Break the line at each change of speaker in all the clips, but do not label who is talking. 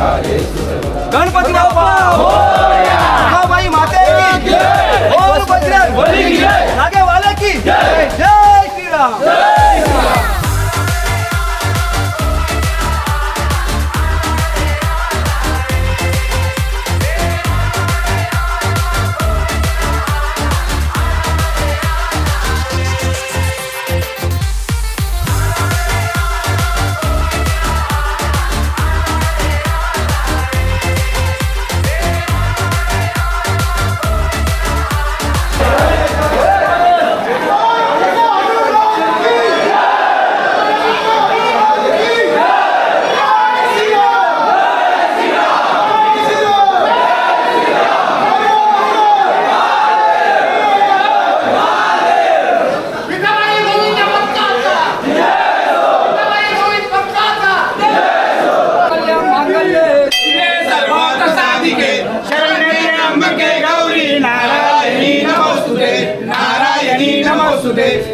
गणपती बाप्पा बाई माते की जय, बोल बजरंग बली की जय, आगे वाले की जय, जय श्री राम, जय श्री राम।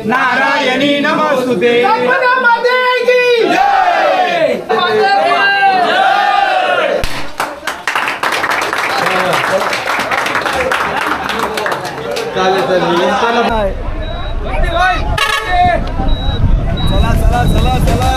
नारायणी नमोस्तुते माते की जय,
चला चला चला चला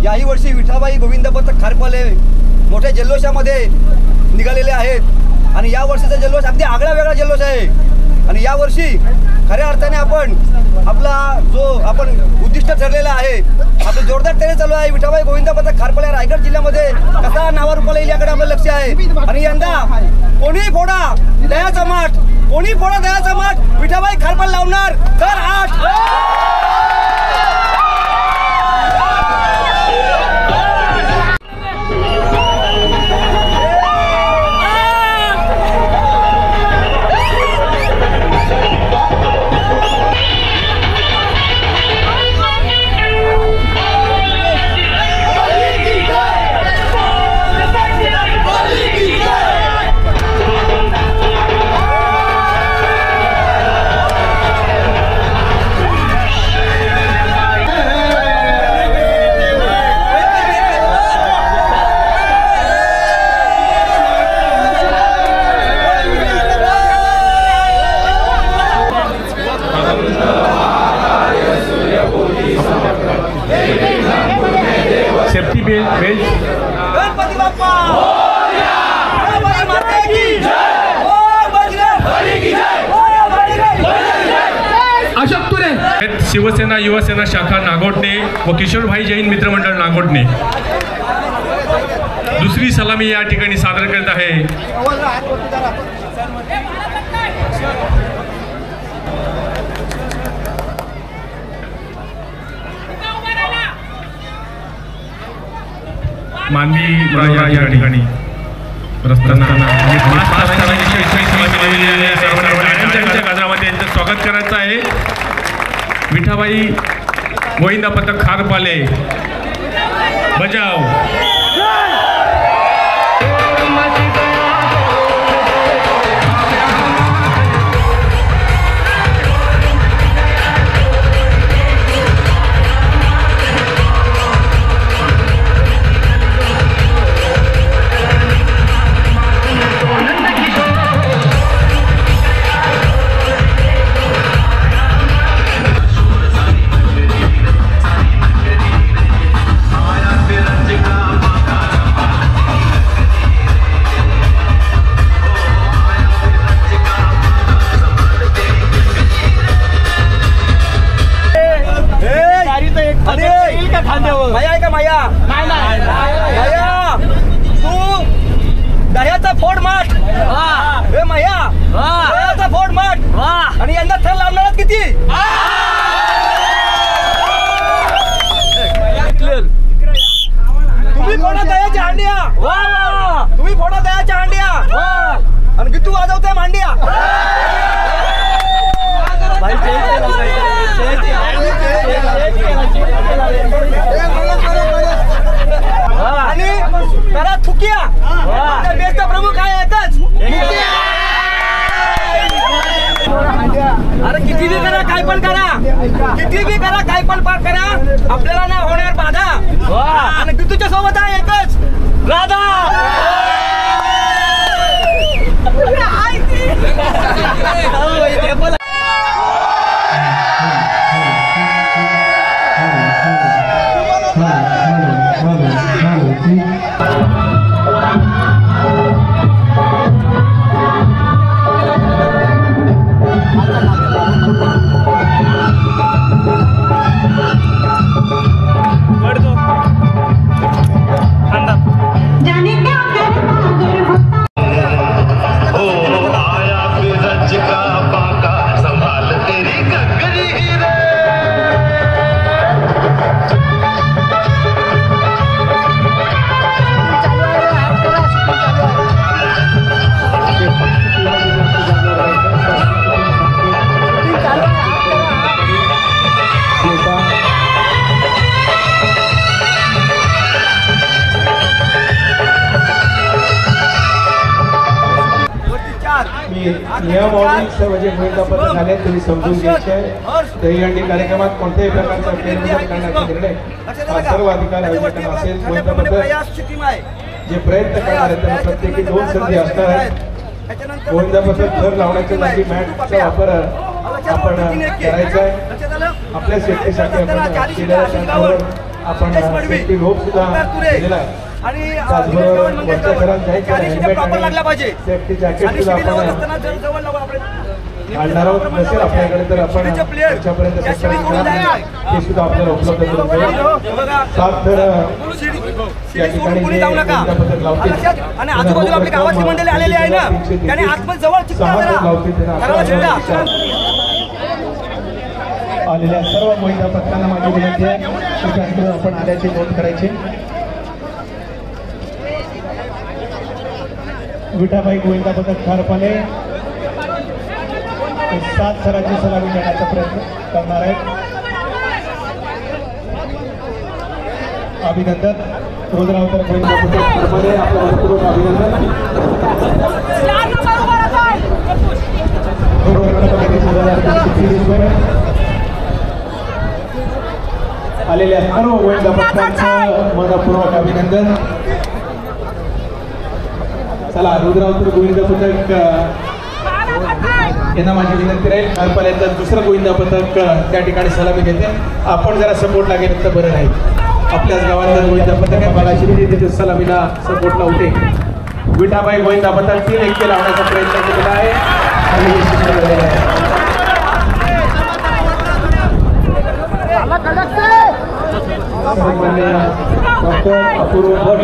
याही वर्षी विठाबाई गोविंद पथक खारपाले मोठ्या जल्लोषामध्ये निघालेले आहेत आणि या वर्षीचा जल्लोष अगदी आगळा वेगळा जल्लोष आहे आणि या वर्षी खऱ्या अर्थाने आपण आपला जो आपण उद्दिष्ट ठरलेला आहे आपलं जोरदार तयारी चालू आहे। विठाबाई गोविंद पथक खारपाले रायगड जिल्ह्यामध्ये कसा नावारूपाला येईल याकडे आपलं लक्ष आहे आणि यंदा कोणी फोडा दयाचा माठ, कोणी फोडा दयाचा माठ विठाबाई खारपाल लावणार तर 8
सेफ्टी बेल्ट
गणपती बाप्पा बाई माते की जय, बोल बजरंग बली की जय,
अशोक तुरे शिवसेना युवसेना शाखा नागोठणे व किशोरभाई जैन मित्रमंडळ नागोठणे दुसरी सलामी या ठिकाणी सादर करत आहे। मानवी या ठिकाणी यांचं स्वागत करायचं आहे। विठाबाई गोविंद पथक खारपाले बजाव।
फोर्ट माठ हे मह्याचा फोर्ट माठ आणि यंदा थर लावणार किती तुम्ही फोडा दयाच्या हांड्या तुम्ही फोडा दयाच्या हांड्या आणि किती वाजवताय मांडिया आणि करा थुकिया बेस्ट प्रमुख आहे एकच अरे किती बी करा काय पण करा किती बी करा काय पण पार करा आपल्याला नाही होणार बाधा आणि तुझ्या सोबत आहे एकच राधा
नियमावली सर्व जे वेळापत्रक झाले तुम्ही समजून घ्यायचे दहीहंडी कार्यक्रमात कोणत्याही प्रकारचा फेरबदल करण्याचा निर्णय हा सर्व अधिकार आयोजकांना असेल. जे प्रयत्न करणार आहेत त्यांना प्रत्येकी 2 संधी असणार आहेत. गोविंदापथक थर लावण्याच्या जागी मॅटचा वापर आपण करायचा आहे. आपल्या सेफ्टीसाठी आपण सेफ्टी रोप सुद्धा दिलेला आहे आणि सेफ्टी जॅकेट सुद्धा आपण घालणार आहोत. नसेल आपल्याकडे तर आपण त्याच्यापर्यंत ते सुद्धा आपल्याला उपलब्ध करून देऊ. 7 थर या ठिकाणी पथक लावतील
आणि आजूबाजूला आपली गावाची मंडळी आलेली आहे ना त्याने आतमध्ये जवळ
आलेल्या सर्व गोविंदा पथकांना माझी विनंती आहे आपण आल्याची नोंद करायची. विठाबाई गोविंदा पथक खारपाले 7 थराची सलामी देण्याचा प्रयत्न करणार आहेत. अभिनंदन. रुद्रावतर गोविंदा पथक खारपाले आपल्या मनपूर्वक अभिनंदन. आलेल्या सर्व गोविंदा पथकांचं मनपूर्वक अभिनंदन. चला रुद्रावतर गोविंदा पथक यांना माझी विनंती राहील खारपाल्याचं दुसरं गोविंदा पथक त्या ठिकाणी सलामी घेते. आपण जरा सपोर्टला गेलं तर बरं नाही. आपल्याच गावात गोविंदा पथक आहे बालाश्री तिथे सलामीला सपोर्टला होते. विठाबाई गोविंदा पथक 3 1 लावण्याचा प्रयत्न केलेला आहे आणि यशस्वी झालेला आहे. डॉक्टर अपूर्व भट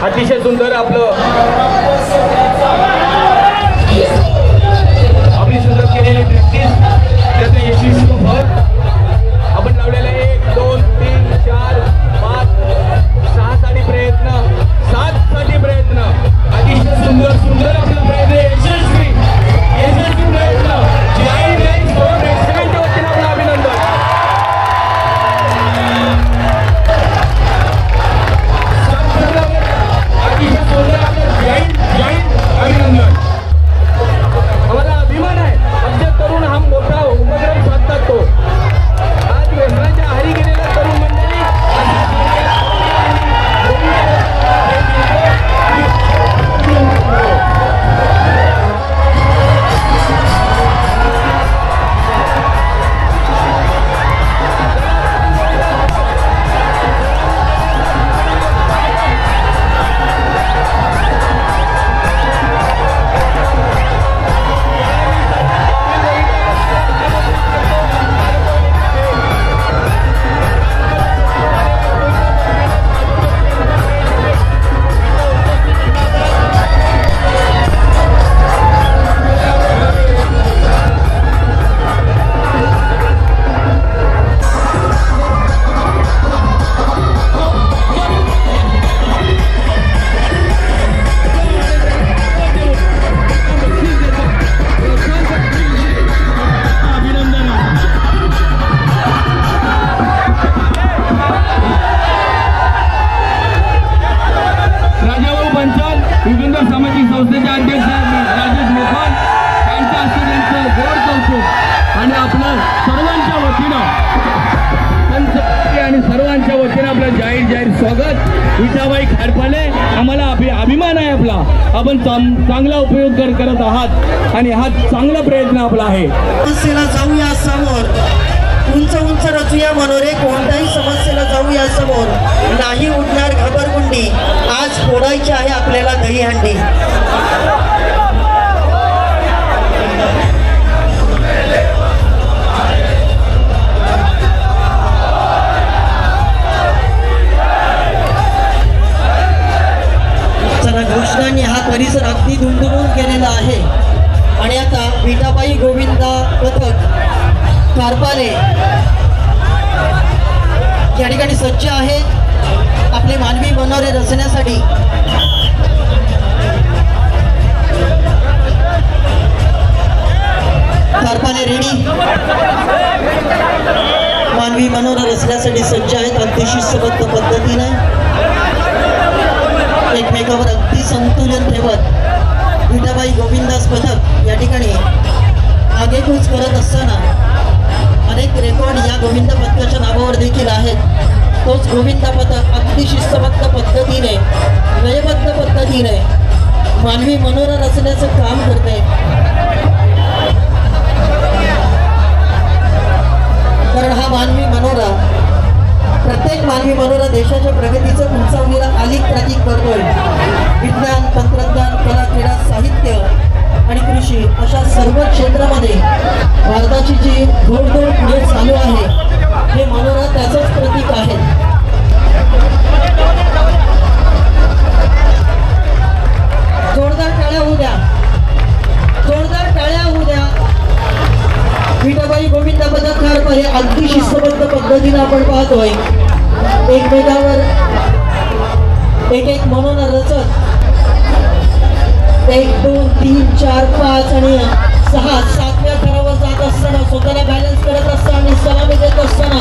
अतिशय सुंदर आपली सुंदर केलेली प्रॅक्टिस त्याचं यशस्वी फळ आपण लावलेला 1 2 3 4 5 6 साठी प्रयत्न 7 साठी प्रयत्न अतिशय सुंदर सुंदर आपला प्रयत्न यशस्वी प्रयत्न जय जय स्पोर्ट रेस्टॉरंटच्या वतीने आपलं अभिनंदन. अतिशय सुंदर आपलं जय अभिनंदन. आम्हाला अभिमान आहे आमचे तरुण हा मोठा उपक्रम साधतात तो आज व्यसनाच्या आहारी गेलेला तरुण मंडळी विठाबाई खारपाले आम्हाला अभिमान आहे आपला. आपण चांगला उपयोग करत आहात आणि हा चांगला प्रयत्न आपला आहे.
समस्येला जाऊया समोर, उंच उंच रचूया मनोरे, कोणत्याही समस्येला जाऊया समोर, नाही उडणार घाबरगुंडी, आज फोडायची आहे आपल्याला दहीहंडी. घोषणांनी हा परिसर अगदी दुमदुमून गेलेला आहे आणि आता विठाबाई गोविंदा पथक खारपाले या ठिकाणी सज्ज आहे आपले मानवी मनोरे रचण्यासाठी. खारपाले रेडी मानवी मनोरे रचण्यासाठी सज्ज आहेत. अगदी शिस्तबद्ध पद्धतीने एकमेकावर अगदी संतुलन ठेवत विठाबाई गोविंदास पथक या ठिकाणी आगेकूच करत असताना अनेक रेकॉर्ड या गोविंद पथकाच्या नावावर देखील आहेत. तोच गोविंद पथक अगदी शिस्तबद्ध पद्धतीने लयबद्ध पद्धतीने मानवी मनोरा रचण्याचं काम करते. कारण हा मानवी मनोरा प्रत्येक मानवी मनोरा देशाच्या प्रगतीचं उंचावणीला आलिक प्रतीक करतोय. विज्ञान, तंत्रज्ञान, कला, क्रीडा, साहित्य आणि कृषी अशा सर्व क्षेत्रामध्ये भारताची जी घोडदौड पुढे चालू आहे हे मनोरा त्याचंच प्रतीक आहे. जोरदार टाळ्या होऊ द्या, जोरदार टाळ्या होऊ द्या. विठाबाई गोविंद पथक खारपाले अगदी शिस्तबद्ध पद्धतीने आपण पाहतोय एकमेकावर एक एक मनोरा रचत 1 2 3 4 5 आणि 6 7व्या थरावर जात असताना स्वतःला बॅलन्स करत असताना आणि सलामी देत असताना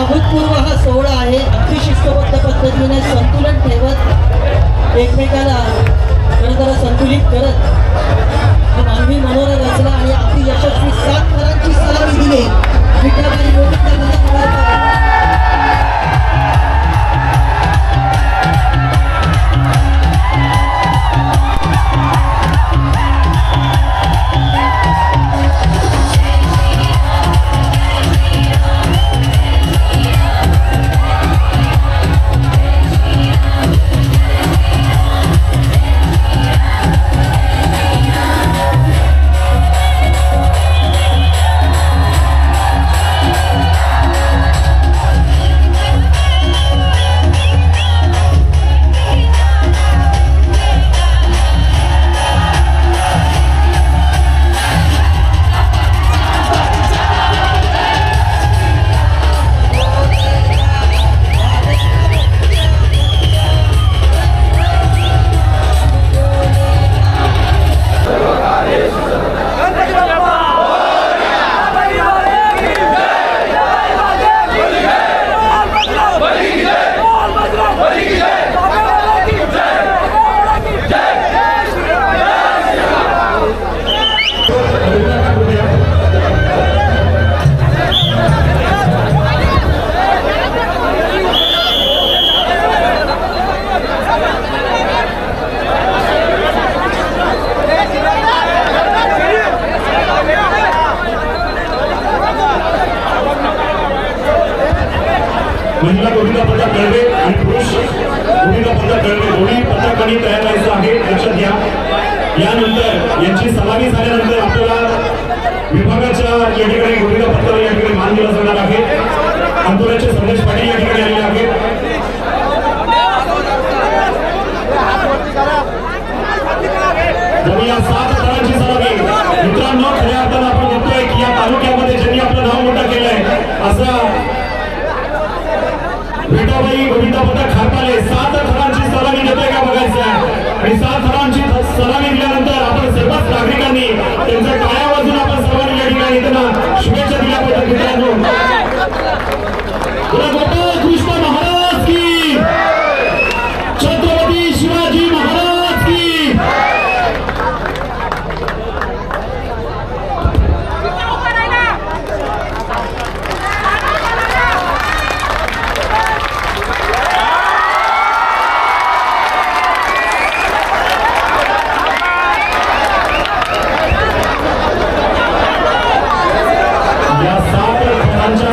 अभूतपूर्व हा सोहळा आहे. अगदी शिस्तबद्ध पद्धतीने संतुलन ठेवत एकमेकाला खरं संतुलित करत हा मानवी मनोरा रचला आणि अगदी यशस्वी 7 थरांची सलामी दिली विठाबाई गोविंद पथक.
महिला गोविंदा पथक कळवे आणि पुरुष गोविंदा पथक कळवे दोन्ही पथकांनी तयार व्हायचं आहे, लक्षात घ्या. यानंतर यांची सलामी झाल्यानंतर आपल्याला विभागाच्या या ठिकाणी गोविंदा पथकाला या ठिकाणी मान दिला जाणार आहे. अंतोऱ्याचे संदेश पाटील या ठिकाणी आलेले आहेत. या 7 थरांची सलामी मित्रांनो, खऱ्या अर्थानं आपण बघतोय की या तालुक्यामध्ये ज्यांनी आपलं नाव मोठं केलंय असा विठाबाई गोविंदा पथक खारपाले 7 थरांची सलामी देतोय का बघायचं आहे. आणि 7 थरांची सलामी दिल्यानंतर आपण सर्वच नागरिकांनी त्यांच्या टाळ्या वाजून आपण सर्वांनी या ठिकाणी त्यांना शुभेच्छा दिल्या पाहिजेत. मित्रांनो, गोपाळ कृष्ण महाराज की, छत्रपती शिवाजी महाराज की.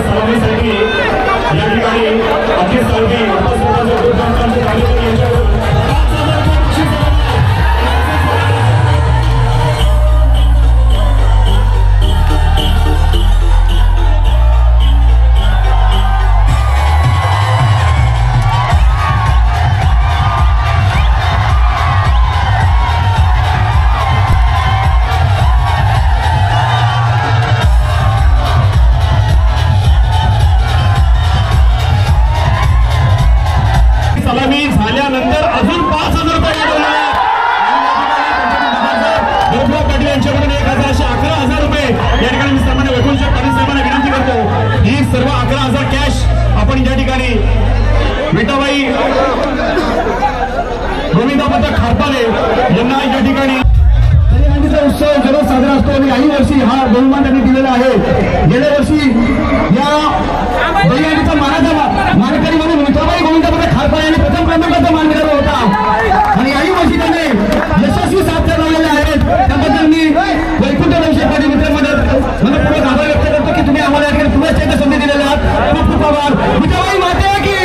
सलामीसाठी या ठिकाणी अखिल साळवी झाल्यानंतर अजून 5,000 रुपये पाटील यांच्याकडून 11,000 रुपये या ठिकाणी मी सामान्य वैकुंठ पाटील साहेबांना विनंती करतो. ही सर्व 11,000 कॅश आपण या ठिकाणी विठाबाई गोविंदा पथक खारपाले यांना या ठिकाणी उत्सव जरूर साजरा असतो आणि काही वर्षी हा बहुमान त्यांनी दिलेला आहे. गेल्या वर्षी या दहीहंडीचा मानाचा मानकरी म्हणून विठाबाई गोविंदा पथक खारपाले यांनी प्रथम क्रमांकाचा मान मिळवला होता आणि याही वर्षी त्यांनी यशस्वी साध्य लावलेले आहेत. त्याबद्दल मी वैकुंठ पाटील मित्रमंडळ मनपूर्वक आभार व्यक्त करतो की तुम्ही आम्हाला या ठिकाणी पुन्हा एकदा संधी दिलेल्या आहात. खूप खूप आभार. विठाबाई माते की.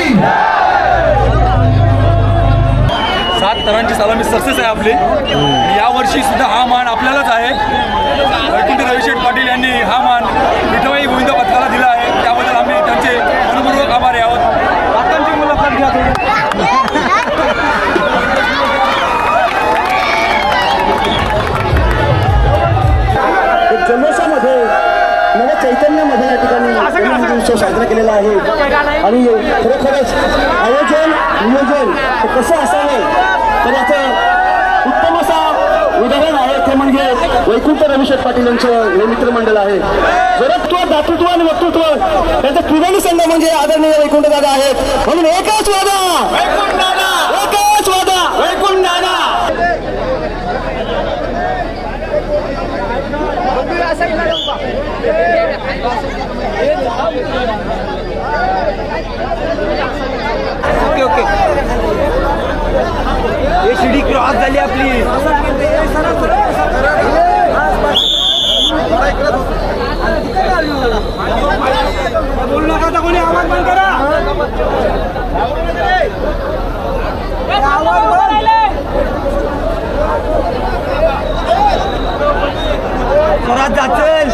7 थरांची सलामी सक्सेस आहे आपली. या वर्षी सुद्धा हा मान आपल्यालाच आहे. वैकुंठ रविशेठ पाटील यांनी हा मान विठाबाई गोविंदा पथकाला दिला आहे. त्याबद्दल आम्ही त्यांचे मनपूर्वक आभारी आहोत. आताची मुलाखत घ्या.
जल्लोषामध्ये नव्या चैतन्यामध्ये या ठिकाणी उत्सव साजरा केलेला आहे आणि खरोखरच आयोजन नियोजन कसं असावं तर याचं उत्तम असा उदाहरण आहे ते म्हणजे वैकुंठ रविशेठ पाटील यांचं हे मित्रमंडळ आहे. जरत्व, दातृत्व आणि वक्तृत्व त्यांचा त्रिवेणी संघ म्हणजे आदरणीय वैकुंठ दादा आहेत. म्हणून एकच वादा, एकच वादा, वैकुंठ दादा.
ओके ओके, हे शिडी क्रॉस झाली आपली. बोलू नका तर कोणी आवाज बंद करा. स्वराज जाचल.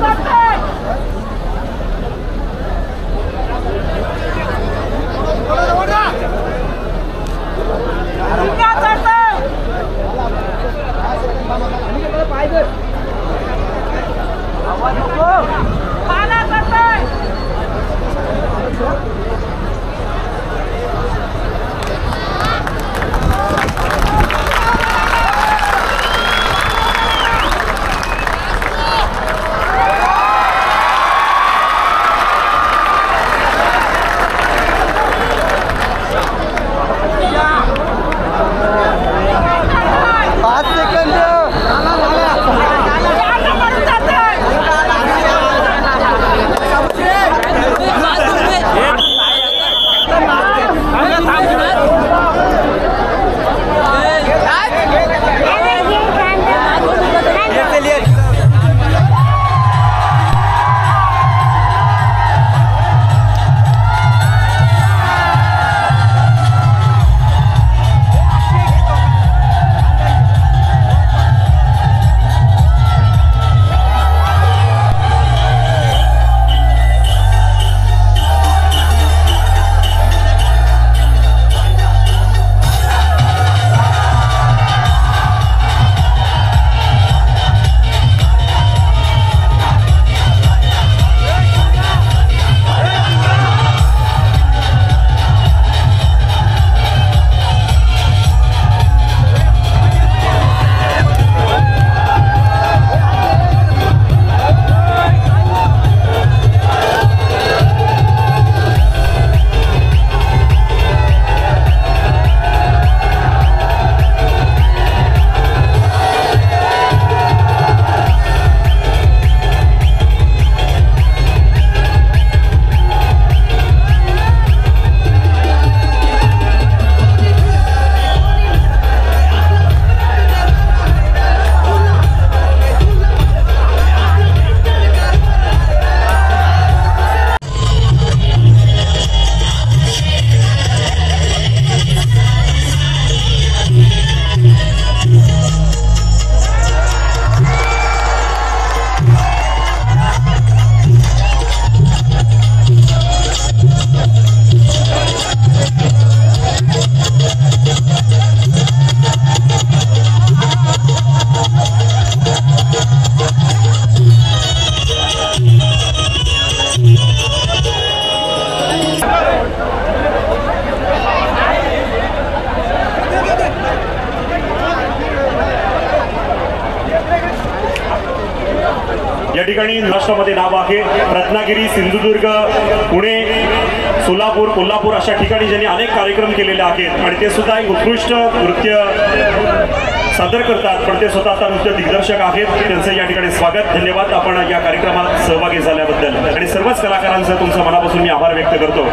Bye. या ठिकाणी महाराष्ट्रामध्ये नाव आहे. रत्नागिरी, सिंधुदुर्ग, पुणे, सोलापूर, कोल्हापूर अशा ठिकाणी ज्यांनी अनेक कार्यक्रम केलेले आहेत आणि ते सुद्धा एक उत्कृष्ट नृत्य सादर करतात. पण ते स्वतः आता नृत्य दिग्दर्शक आहेत. त्यांचं या ठिकाणी स्वागत, धन्यवाद आपण या कार्यक्रमात सहभागी झाल्याबद्दल आणि सर्वच कलाकारांचं तुमचं मनापासून मी आभार व्यक्त करतो.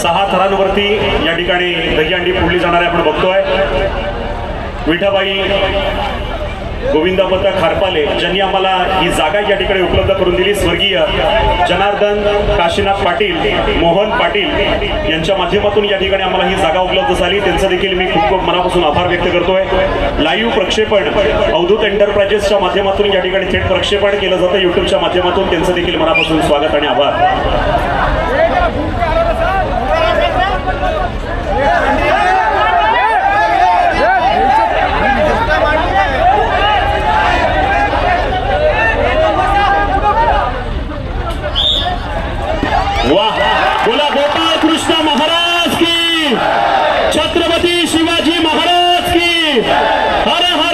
सहा थरांवरती या ठिकाणी दहीहंडी फोडली जाणारी आपण बघतोय. विठाबाई गोविंदापत खारपाले ज्यांनी आम्हाला ही जागा या ठिकाणी उपलब्ध करून दिली. स्वर्गीय जनार्दन काशीनाथ पाटील, मोहन पाटील यांच्या माध्यमातून या ठिकाणी आम्हाला ही जागा उपलब्ध झाली. त्यांचं देखील मी खूप खूप मनापासून आभार व्यक्त करतोय. लाईव्ह प्रक्षेपण अवधूत एंटरप्राइजेसच्या माध्यमातून या ठिकाणी थेट प्रक्षेपण केलं जातं यूट्यूबच्या माध्यमातून. त्यांचं देखील मनापासून स्वागत आणि आभार. वाह, बोला गोपाळ कृष्ण महाराज की, छत्रपती शिवाजी महाराज की, हर हर.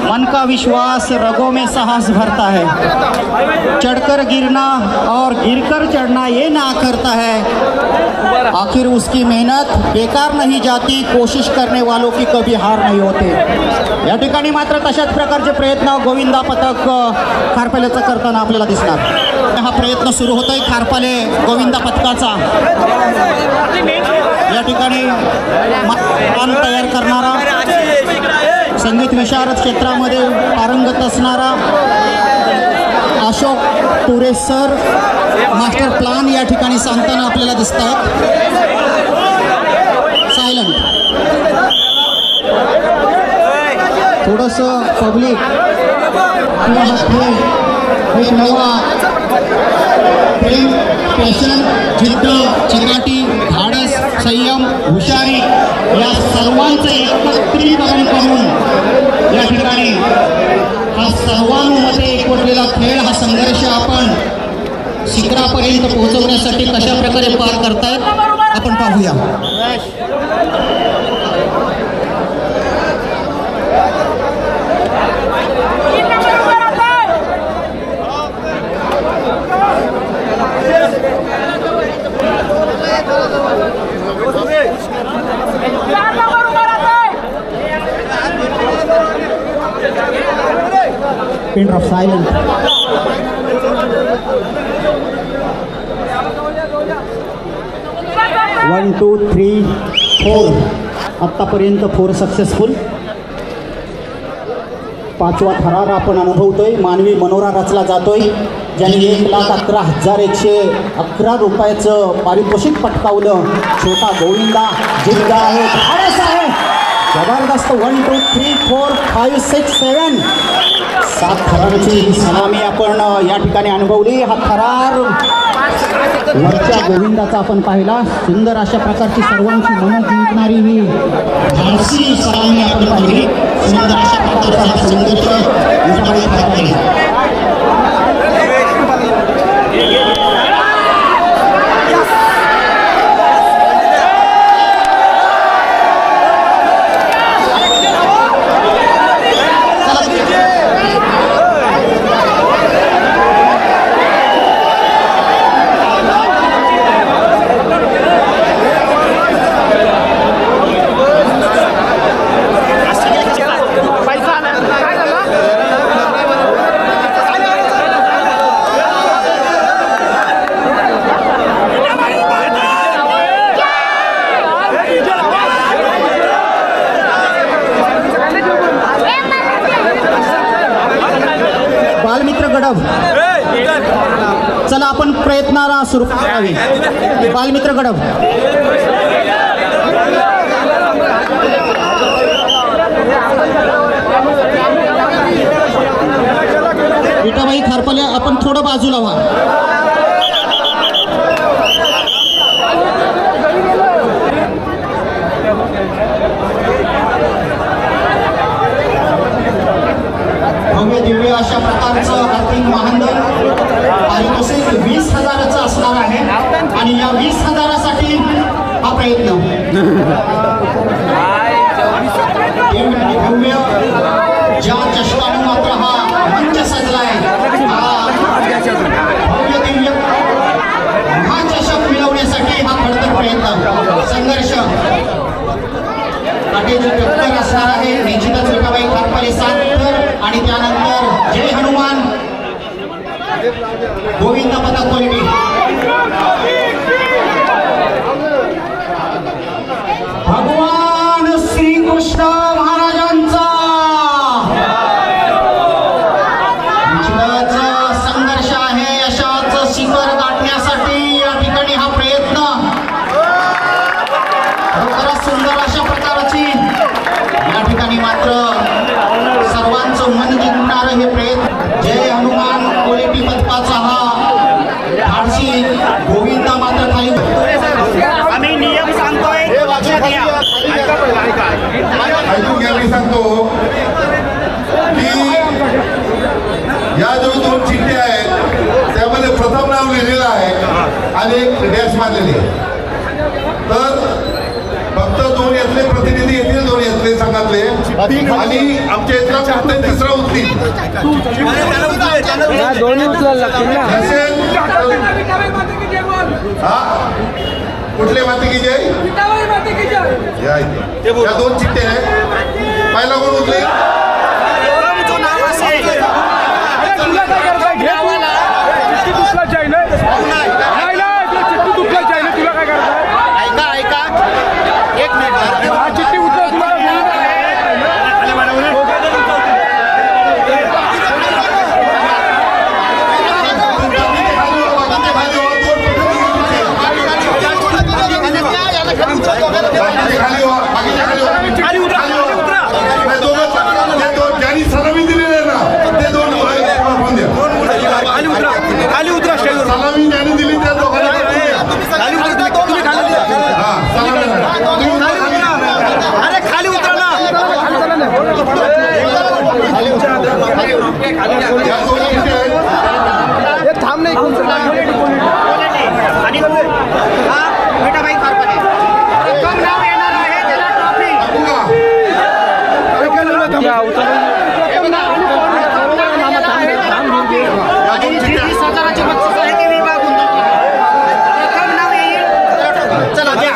मन का विश्वास रगों में साहस भरता है, चढ़कर गिरना और गिरकर चढ़ना ये ना करता है, आखिर उसकी मेहनत बेकार नहीं जाती, कोशिश करने वालों की कभी हार नहीं होते. या ठिकाणी मात्र तशाच प्रकारचे प्रयत्न गोविंदा पथक खारपालेचं करताना आपल्याला दिसणार. हा प्रयत्न सुरू होतोय खारपाले गोविंदा पथकाचा. या ठिकाणी मान तयार करणारा, संगीत विशारद क्षेत्रामध्ये पारंगत असणारा अशोक टुरे सर मास्टर प्लान या ठिकाणी सांगताना आपल्याला दिसत आहेत. सायलंट थोडंसं पब्लिक एक नवा प्रेम, पॅशन, जिद्द, चिकाटी, धाडस, संयम, हुशारी या सर्वांचं एकत्रीकरण करून या ठिकाणी हा सर्वांमध्ये एकवटलेला खेळ, हा संघर्ष आपण शिखरापर्यंत पोहोचवण्यासाठी कशा प्रकारे पार करतायत आपण पाहूया. Pin drop silent. 1 2 3 4 आतापर्यंत 4 सक्सेसफुल. पाचवा थरार आपण अनुभवतोय. मानवी मनोरा रचला जातोय. ज्यांनी 1,11,111 रुपयाचं पारितोषिक पटकावलं. छोटा गोविंदा जिद्द आहे, धाडस आहे, जबरदस्त. 1 2 3 4 5 6 7 7 थरांची ही सलामी आपण या ठिकाणी अनुभवली. हा थरार वरच्या गोविंदाचा आपण पाहिला. सुंदर अशा प्रकारची सर्वांची मनं जिंकणारी ही धाडसी सलामी आपण पाहिली. सुंदर अशा प्रकारचा हा संघर्ष विठाबाई खारपाले. गडव. चला आपण प्रयत्नाला सुरू करावे. बालमित्र गडव. विठाबाई खारपाले आपण थोडं बाजूला व्हा. भव्य दिव्य अशा प्रकारचं आर्थिक महामंडळ पारितोषिक 20,000चं असणार आहे आणि या 20,000साठी हा प्रयत्न. भव्य ज्या चषकाने मात्र हा मंच सजलाय, भव्य दिव्य महाचषक मिळवण्यासाठी हा खडतर प्रयत्न संघर्ष काटेची टक्कर असणार आहे. निश्चितच विठाबाई खारपाले 7 तर आणि त्यानंतर जय हनुमान गोविंद पथक क्वालिटी. भगवान श्रीकृष्ण महाराजांचा निश्चितच संघर्ष आहे. अशाच शिखर गाठण्यासाठी या ठिकाणी हा प्रयत्न खरोखरच सुंदर अशा प्रकारची या ठिकाणी मात्र सर्वांचं मन जिंकणारं हे प्रयत्न. जय हनुमान क्वालिटी पथकाचा हा धाडसी गोविंदा मात्र खाली.
आम्ही नियम सांगतोय
ऐकून घ्या. मी सांगतो की या जो 2 चिठ्ठ्या आहेत त्यामध्ये प्रथम नाव लिहिलेलं आहे आणि एक डॅश मारलेली आहे. तर फक्त 2 यातले प्रतिनिधी येतील, 2 यातले संघातले आणि आमच्या इथला फक्त 3रा उचलील. कुठले माती की जय या 2 चिठ्ठ्या आहेत. पहिला कोण उचले? सलामी दिलेली आहे ना ते 2 खाली उतरा. सलामी ज्यांनी दिली त्या दोघांना खाली उतरा. अरे खाली उतरा ना. थांब नाही आणि विठाबाई खारपाले कम नाव येणार आहे त्याला ट्रॉफी. आणि 20,000ची बक्षीस आहे ती विभागून रक्कम नाव येईल. चला द्या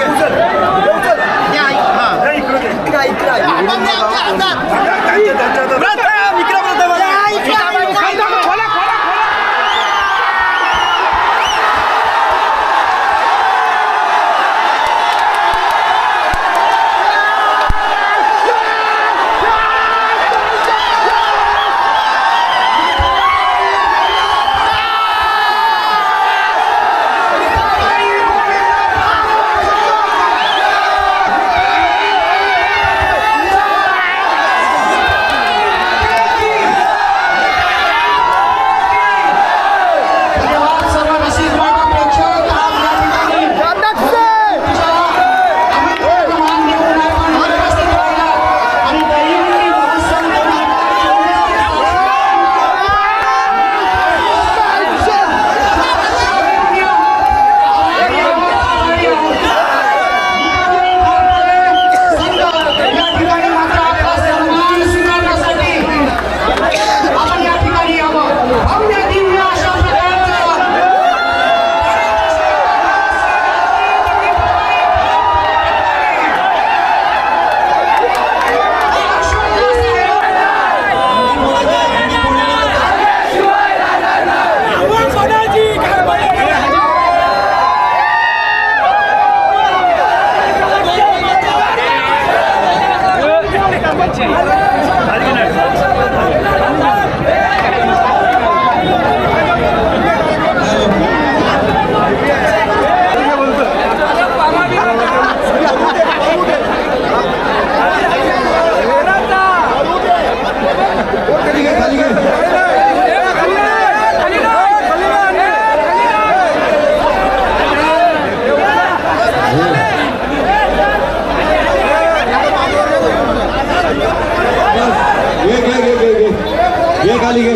खाली घे,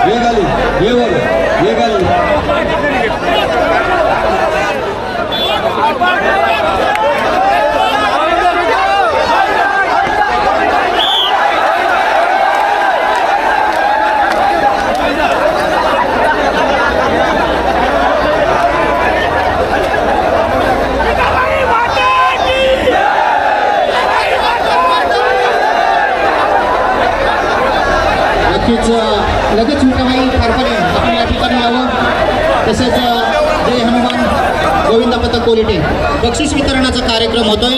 ये खाली, ये वर, ये खाली.
लगेच विठाबाई कारखाने आपण या ठिकाणी यावं. तसेच जय हनुमान गोविंद पथक कोलिटे बक्षीस वितरणाचा कार्यक्रम होतोय.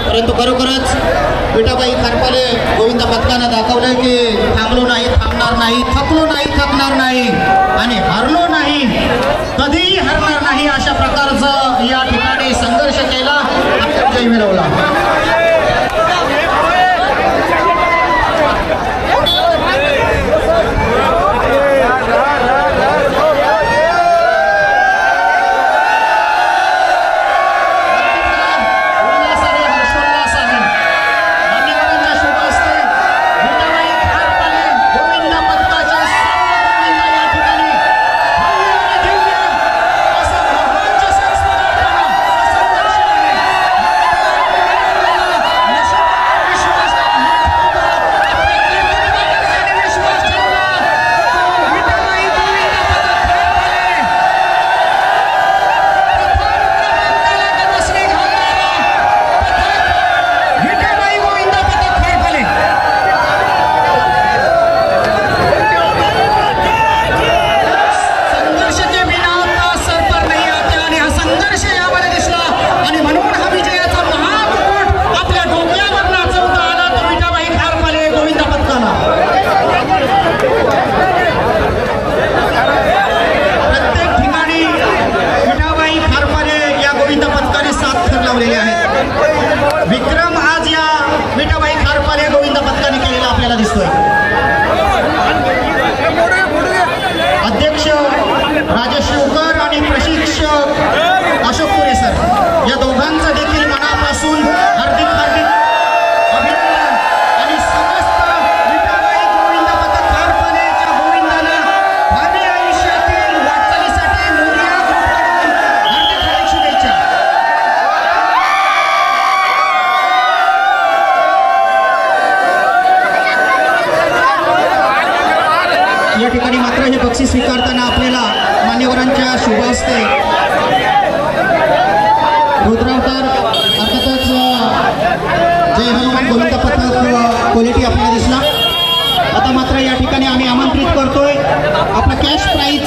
परंतु खरोखरच विठाबाई कारपाले गोविंद पथकानं दाखवलंय की थांबलो नाही, थांबणार नाही, थकलो नाही, थकणार नाही आणि हरलो नाही, कधीही हरणार नाही अशा प्रकारचं या ठिकाणी संघर्ष केला, जय मिळवला. विक्रम आज या विठाबाई खारपाले गोविंद पथकाने केलेला आपल्याला दिसतोय. अध्यक्ष राजेश शिवकर आणि प्रशिक्षक अशोक पुरे सर या दोघांचं देखील मनापासून हार्दिक हार्दिक अभिनंदन. आणि समस्त विठाबाई गोविंद पथक खारपालेच्या गोविंदाला भावी आयुष्यातील वाटचालीसाठी मोरया ग्रुपकडून हार्दिक हार्दिक शुभेच्छा. या ठिकाणी मात्र हे बक्षीस स्वीकारताना आपल्याला मान्यवरांच्या शुभ हस्ते रुद्रावतार अर्थातच जय हनुमान गोविंद पथक क्वालिटी आपल्याला दिसला. आता मात्र या ठिकाणी आम्ही आमंत्रित करतोय आपलं कॅश प्राईज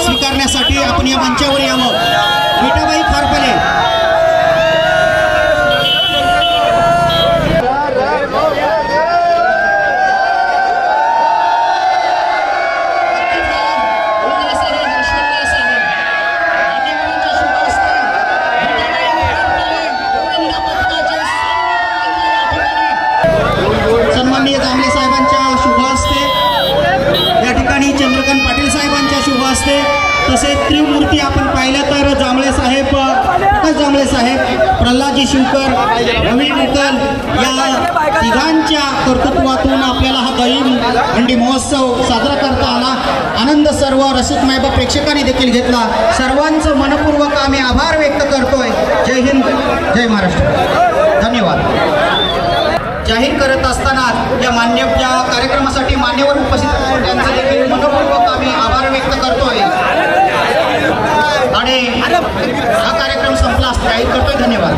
स्वीकारण्यासाठी आपण या मंचावर यावं. विठाबाई खारपाले जांभळे साहेबांच्या शुभ हस्ते या ठिकाणी चंद्रकांत पाटील साहेबांच्या शुभ हस्ते तसेच त्रिमूर्ती आपण पाहिलं तर जांभळे साहेब, प्रकाश जांभळे साहेब, प्रल्हादजी शिवकर, रवी मुकल या तिघांच्या कर्तृत्वातून आपल्याला हा दही हंडी महोत्सव साजरा करता आला. आनंद सर्व रसिक मायबा प्रेक्षकांनी देखील घेतला. सर्वांचं मनपूर्वक आम्ही आभार व्यक्त करतोय. जय हिंद, जय महाराष्ट्र, धन्यवाद. जाहीर करत असताना या कार्यक्रमासाठी मान्यवर उपस्थित त्यांचं देखील मनपूर्वक आम्ही आभार व्यक्त करतोय आणि हा कार्यक्रम संपला असं जाहीर करतोय. धन्यवाद.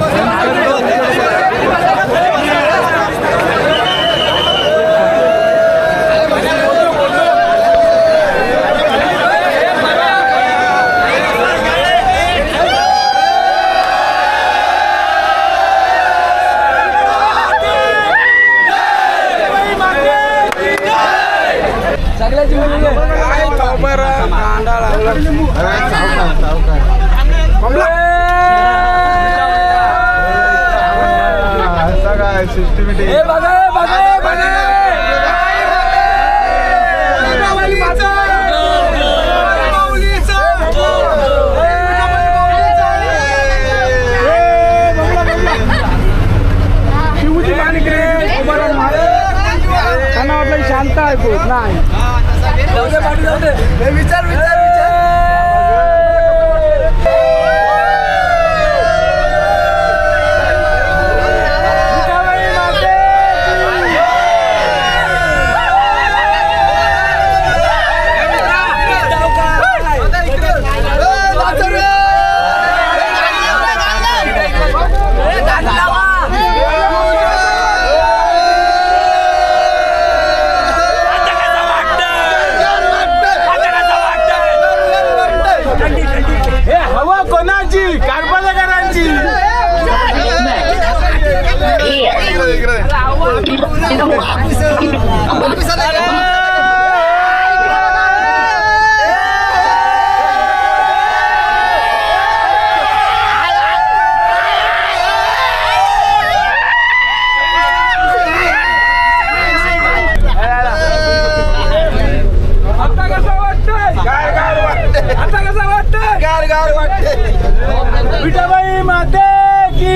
विठाबाई माते की,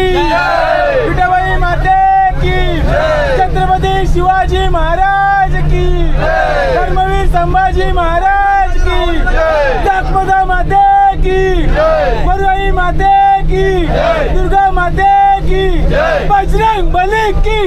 विठाबाई माते की, छत्रपती शिवाजी महाराज की, धर्मवीर संभाजी महाराज की, जागमाता माते की, वरुई माते की, दुर्गा माते की, बजरंग बली की।